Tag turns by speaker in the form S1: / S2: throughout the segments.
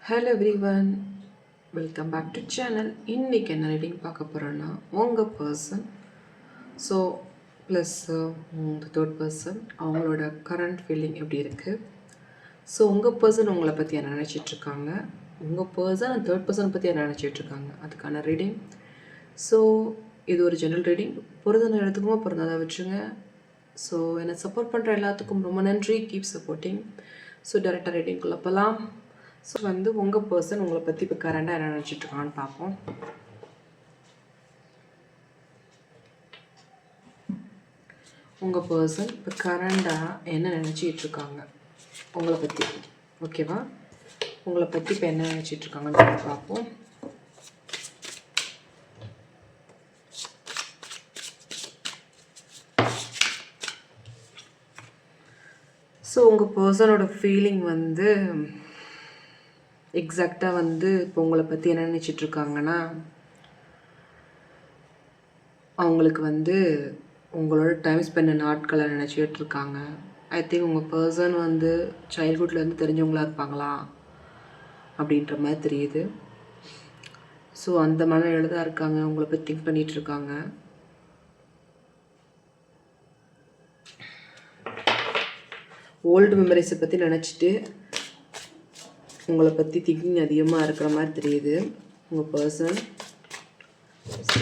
S1: Hello everyone, welcome back to channel. இன்றைக்கி என்ன reading பார்க்க போகிறோன்னா உங்கள் பர்சன். ஸோ ப்ளஸ் இந்த தேர்ட் பர்சன் அவங்களோட கரண்ட் ஃபீலிங் எப்படி இருக்குது. ஸோ உங்கள் பர்சன் உங்களை பற்றி என்ன நினச்சிட்ருக்காங்க, உங்கள் பர்சன் அந்த தேர்ட் பர்சனை பற்றி என்ன நினச்சிட்ருக்காங்க, அதுக்கான ரீடிங். ஸோ இது ஒரு ஜெனரல் ரீடிங், பொருந்தாத இடத்துக்குமா பொருந்தாத வச்சுங்க. ஸோ என்னை சப்போர்ட் பண்ணுற எல்லாத்துக்கும் ரொம்ப நன்றி. Keep supporting. ஸோ டேரெக்டாக ரீடிங்குள்ளே போகலாம். ஸோ உங்கள் பர்சன் உங்களை பற்றி இப்போ கரண்டாக என்ன நினச்சிட்ருக்கான்னு பார்ப்போம். உங்கள் பர்சன் இப்போ கரண்டாக என்ன நினச்சிட்ருக்காங்க உங்களை பற்றி, ஓகேவா? உங்களை பற்றி இப்போ என்ன நினச்சிட்ருக்காங்கன்னு பார்ப்போம். ஸோ உங்கள் பர்சனோட ஃபீலிங் எக்ஸாக்டாக இப்போ உங்களை பற்றி என்ன நினச்சிட்ருக்காங்கன்னா, அவங்களுக்கு உங்களோட டைம் ஸ்பெண்ட் நாட்களை நினச்சிட்ருக்காங்க. ஐ திங்க் உங்கள் பர்சன் சைல்ட்ஹுட்லேருந்து தெரிஞ்சவங்களாக இருப்பாங்களா அப்படின்ற மாதிரி தெரியுது. ஸோ அந்த மனநிலையில் தான் இருக்காங்க, உங்களை பற்றி திங்க் பண்ணிகிட்ருக்காங்க. ஓல்டு மெமரிஸை பற்றி நினச்சிட்டு உங்களை பற்றி திங்கிங் அதிகமாக இருக்கிற மாதிரி தெரியுது உங்கள் பர்சன். ஸோ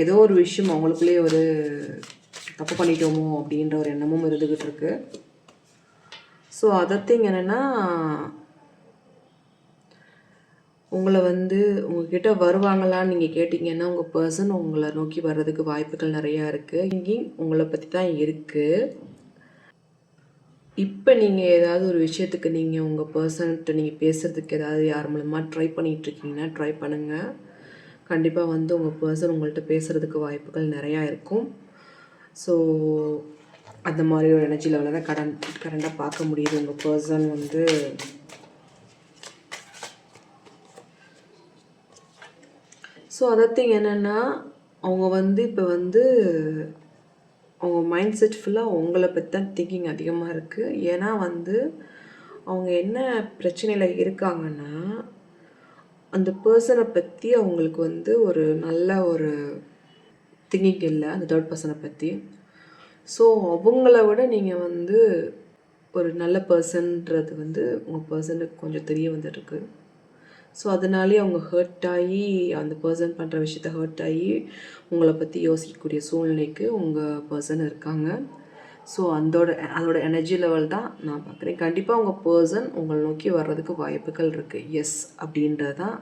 S1: ஏதோ ஒரு விஷயம் அவங்களுக்குள்ளேயே ஒரு தப்பு பண்ணிட்டோமோ அப்படின்ற ஒரு எண்ணமும் இருந்துக்கிட்டு இருக்கு. ஸோ அதத்திங் என்னென்னா, உங்களை உங்ககிட்ட வருவாங்களான்னு நீங்கள் கேட்டிங்கன்னா உங்கள் பர்சன் உங்களை நோக்கி வர்றதுக்கு வாய்ப்புகள் நிறையா இருக்குது. திங்கிங் உங்களை பற்றி தான் இருக்குது. இப்போ நீங்கள் ஏதாவது ஒரு விஷயத்துக்கு நீங்கள் உங்கள் பர்சன்கிட்ட நீங்கள் பேசுகிறதுக்கு ஏதாவது யார் மூலமாக ட்ரை பண்ணிகிட்ருக்கீங்கன்னா ட்ரை பண்ணுங்கள். கண்டிப்பாக உங்கள் பர்சன் உங்கள்கிட்ட பேசுகிறதுக்கு வாய்ப்புகள் நிறையா இருக்கும். ஸோ அந்த மாதிரி ஒரு எனர்ஜி லெவலில் தான் கரண்டாக பார்க்க முடியுது. உங்கள் பர்சன் ஸோ அதத்திங் என்னென்னா, அவங்க இப்போ அவங்க மைண்ட் செட் ஃபுல்லாக உங்களை பற்றி தான் திங்கிங் அதிகமாக இருக்குது. ஏன்னா அவங்க என்ன பிரச்சனையில் இருக்காங்கன்னா, அந்த பர்சனை பற்றி அவங்களுக்கு ஒரு நல்ல ஒரு திங்கிங் இல்லை, அந்த தேர்ட் பர்சனை பற்றி. ஸோ அவங்கள விட நீங்கள் ஒரு நல்ல பர்சன்றது உங்கள் பர்சனுக்கு கொஞ்சம் தெரிய வந்துட்டுருக்கு. ஸோ அதனாலே அவங்க ஹர்ட் ஆகி, அந்த பர்சன் பண்ணுற விஷயத்த ஹர்ட் ஆகி உங்களை பற்றி யோசிக்கக்கூடிய சூழ்நிலைக்கு உங்கள் பர்சன் இருக்காங்க. ஸோ அதோட எனர்ஜி லெவல் தான் நான் பார்க்குறேன். கண்டிப்பாக உங்கள் பர்சன் உங்களை நோக்கி வர்றதுக்கு வாய்ப்புகள் இருக்குது. எஸ் அப்படின்றது தான்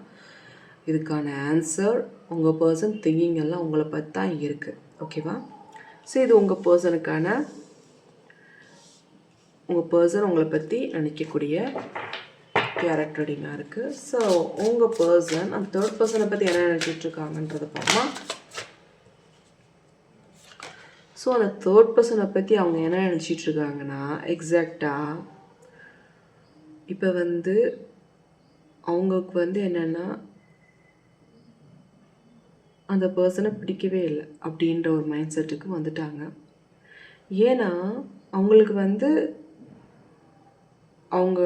S1: இதுக்கான ஆன்சர். உங்கள் பர்சன் திங்கிங் எல்லாம் உங்களை பற்றி தான் இருக்குது, ஓகேவா? ஸோ இது உங்கள் பர்சன் உங்களை பற்றி நினைக்கக்கூடிய கேரக்டர் ரீடிங்காக இருக்குது. ஸோ உங்கள் பர்சன் அந்த தேர்ட் பர்சனை பற்றி என்ன நினச்சிட்ருக்காங்கன்றதை பார்ப்போம். ஸோ அந்த தேர்ட் பர்சனை பற்றி அவங்க என்ன நினச்சிட்ருக்காங்கன்னா, எக்ஸாக்டாக இப்போ அவங்களுக்கு என்னென்னா, அந்த பர்சனை பிடிக்கவே இல்லை அப்படின்ற ஒரு மைண்ட் செட்டுக்கு வந்துட்டாங்க. ஏன்னா அவங்களுக்கு அவங்க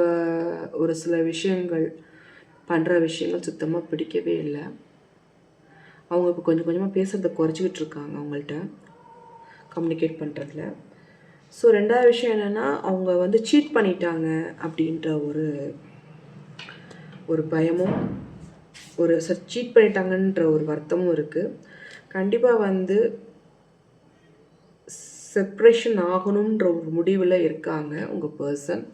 S1: ஒரு சில விஷயங்கள் பண்ணுற விஷயங்கள் சுத்தமாக பிடிக்கவே இல்லை. அவங்க இப்போ கொஞ்சம் கொஞ்சமாக பேசுகிறத குறைச்சிக்கிட்டு இருக்காங்க அவங்கள்ட்ட கம்யூனிகேட் பண்ணுறதுல. ஸோ ரெண்டாவது விஷயம் என்னென்னா, அவங்க சீட் பண்ணிட்டாங்க அப்படின்ற ஒரு பயமும், ஒரு சீட் பண்ணிட்டாங்கன்ற ஒரு வருத்தமும் இருக்குது. கண்டிப்பாக செப்ரேஷன் ஆகணுன்ற ஒரு முடிவில் இருக்காங்க உங்கள் பர்சன்.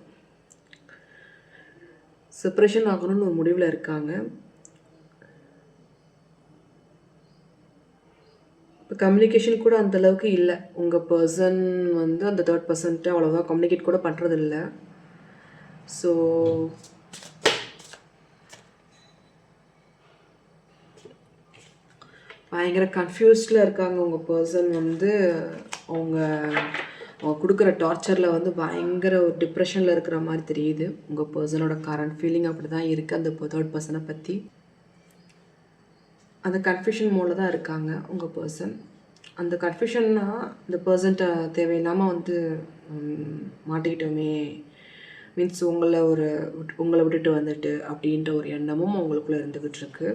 S1: செப்ரேஷன் ஆகணும்னு ஒரு முடிவில் இருக்காங்க. இப்போ கம்யூனிகேஷன் கூட அந்தளவுக்கு இல்லை. உங்கள் பர்சன் அந்த தேர்ட் பர்சன்ட்டு அவ்வளோவா கம்யூனிகேட் கூட பண்ணுறதில்ல. ஸோ பயங்கர கன்ஃபியூஸ்டில் இருக்காங்க உங்கள் பர்சன். அவங்க கொடுக்குற டார்ச்சரில் பயங்கர ஒரு டிப்ரெஷனில் இருக்கிற மாதிரி தெரியுது. உங்கள் பர்சனோட கரண்ட் ஃபீலிங் அப்படி தான் இருக்குது. அந்த தேர்ட் பர்சனை பற்றி அந்த கன்ஃபியூஷன் மோடில் தான் இருக்காங்க உங்கள் பர்சன். அந்த கன்ஃப்யூஷன்னா இந்த பர்சன்ட்ட தேவையில்லாமல் வந்து மாட்டிக்கிட்டோமே, மீன்ஸ் உங்களை விட்டுட்டு வந்துட்டு அப்படின்ற ஒரு எண்ணமும் உங்களுக்குள்ளே இருந்துக்கிட்டு இருக்கு.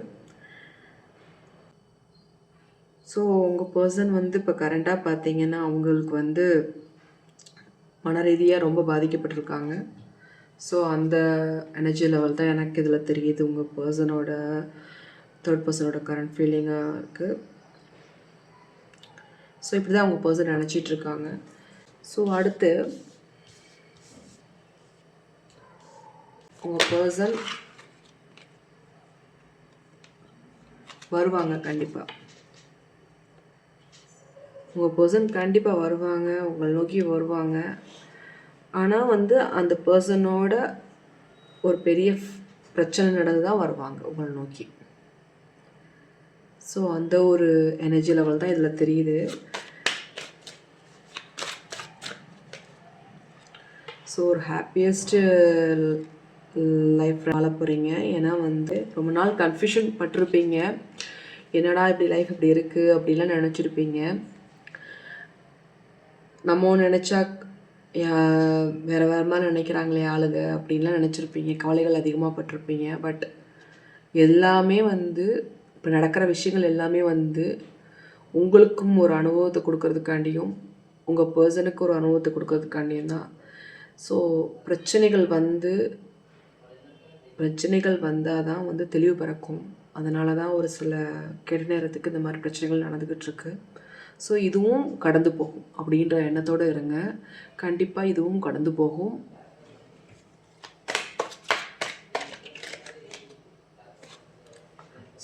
S1: ஸோ உங்கள் பர்சன் வந்து இப்போ கரண்ட்டாக பார்த்தீங்கன்னா அவங்களுக்கு வந்து மன ரீதியாக ரொம்ப பாதிக்கப்பட்டிருக்காங்க. ஸோ அந்த எனர்ஜி லெவல் தான் எனக்கு இதில் தெரியுது. உங்கள் பர்சனோட தேர்ட் பர்சனோட கரண்ட் ஃபீலிங்காக இருக்குது. ஸோ இப்படி தான் உங்கள் பர்சன் நினச்சிட்ருக்காங்க. ஸோ அடுத்து உங்கள் பர்சன் வருவாங்க. கண்டிப்பாக உங்கள் பர்சன் கண்டிப்பாக வருவாங்க, உங்களை நோக்கி வருவாங்க. ஆனால் வந்து அந்த பர்சனோட ஒரு பெரிய பிரச்சனை நடந்து தான் வருவாங்க உங்களை நோக்கி. ஸோ அந்த ஒரு எனர்ஜி லெவல் தான் இதில் தெரியுது. ஸோ ஒரு ஹாப்பியஸ்ட்டு லைஃப் வாழ போகிறீங்க. ஏன்னா வந்து ரொம்ப நாள் கன்ஃபியூஷன் பட்டிருப்பீங்க. என்னடா இப்படி லைஃப் இப்படி இருக்குது அப்படிலாம் நினச்சிருப்பீங்க. நம்ம நினச்சா வேறு வேறு மாதிரி நினைக்கிறாங்களே ஆளுங்க அப்படின்லாம் நினச்சிருப்பீங்க. கவலைகள் அதிகமாக பட்டிருப்பீங்க. பட் எல்லாமே வந்து இப்போ நடக்கிற விஷயங்கள் எல்லாமே வந்து உங்களுக்கும் ஒரு அனுபவத்தை கொடுக்கறதுக்காண்டியும் உங்கள் பர்சனுக்கு ஒரு அனுபவத்தை கொடுக்கறதுக்காண்டியும் தான். ஸோ பிரச்சனைகள் வந்தால் தான் வந்து தெளிவு பிறக்கும். அதனால தான் ஒரு சில கெட்ட நேரத்துக்கு இந்த மாதிரி பிரச்சனைகள் நடந்துக்கிட்டுருக்கு. ஸோ இதுவும் கடந்து போகும் அப்படின்ற எண்ணத்தோடு இருங்க. கண்டிப்பாக இதுவும் கடந்து போகும்.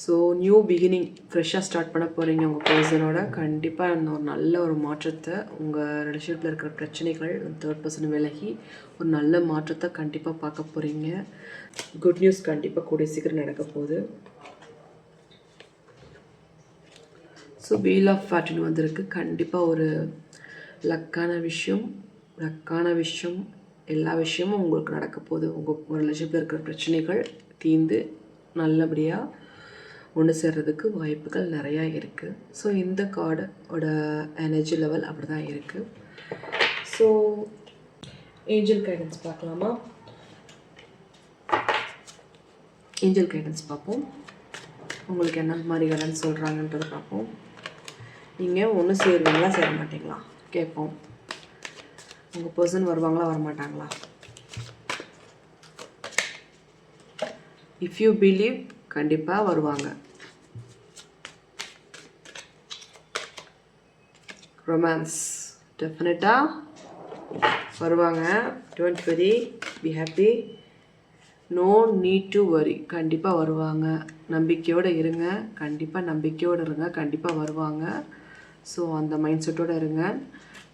S1: ஸோ நியூ பிகினிங் ஃப்ரெஷ்ஷாக ஸ்டார்ட் பண்ண போகிறீங்க உங்கள் பர்சனோட. கண்டிப்பாக ஒரு நல்ல ஒரு மாற்றத்தை உங்கள் ரிலேஷன்ஷிப்பில் இருக்கிற பிரச்சனைகள் தேர்ட் பர்சன் விலகி ஒரு நல்ல மாற்றத்தை கண்டிப்பாக பார்க்க போகிறீங்க. குட் நியூஸ் கண்டிப்பாக கூடிய சீக்கிரம் நடக்க போகுது. ஸோ வீல் ஆஃப் ஃபார்ச்சூன் வந்திருக்கு. கண்டிப்பாக ஒரு லக்கான விஷயம் எல்லா விஷயமும் உங்களுக்கு நடக்க போகுது. உங்கள் ரிலேஷன்ஷிப்பில் இருக்கிற பிரச்சனைகள் தீர்ந்து நல்லபடியாக ஒன்று சேர்றதுக்கு வாய்ப்புகள் நிறையா இருக்குது. ஸோ இந்த கார்டோட எனர்ஜி லெவல் அப்படி தான் இருக்குது. ஸோ ஏஞ்சல் கைடன்ஸ் பார்க்கலாமா? ஏஞ்சல் கைடன்ஸ் பார்ப்போம். உங்களுக்கு என்ன மாதிரி கைடன்ஸ் சொல்கிறாங்கன்றதை பார்ப்போம். நீங்கள் ஒன்று சேருவீங்களா சேர மாட்டீங்களா கேட்போம். உங்கள் பர்சன் வருவாங்களா வரமாட்டாங்களா? இஃப் யூ பிலீவ் கண்டிப்பாக வருவாங்க. ரொமான்ஸ் டெஃபினட்டாக வருவாங்க. Don't worry, be happy, no need to worry. கண்டிப்பாக வருவாங்க. நம்பிக்கையோடு இருங்க. கண்டிப்பாக வருவாங்க. ஸோ அந்த மைண்ட் செட்டோடு இருங்க.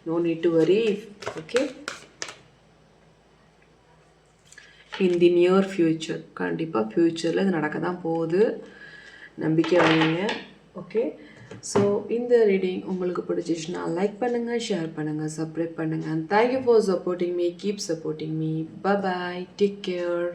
S1: No need to worry. Okay, in the near future கண்டிப்பாக ஃப்யூச்சரில் இது நடக்க தான் போகுது. நம்பிக்கை வைங்க. ஓகே, ஸோ இந்த ரீடிங் உங்களுக்கு பிடிச்சிச்சுன்னா லைக் பண்ணுங்கள், ஷேர் பண்ணுங்கள், சப்ஸ்கிரைப் பண்ணுங்கள். Thank you for supporting me. Keep supporting me. Bye bye. Take care.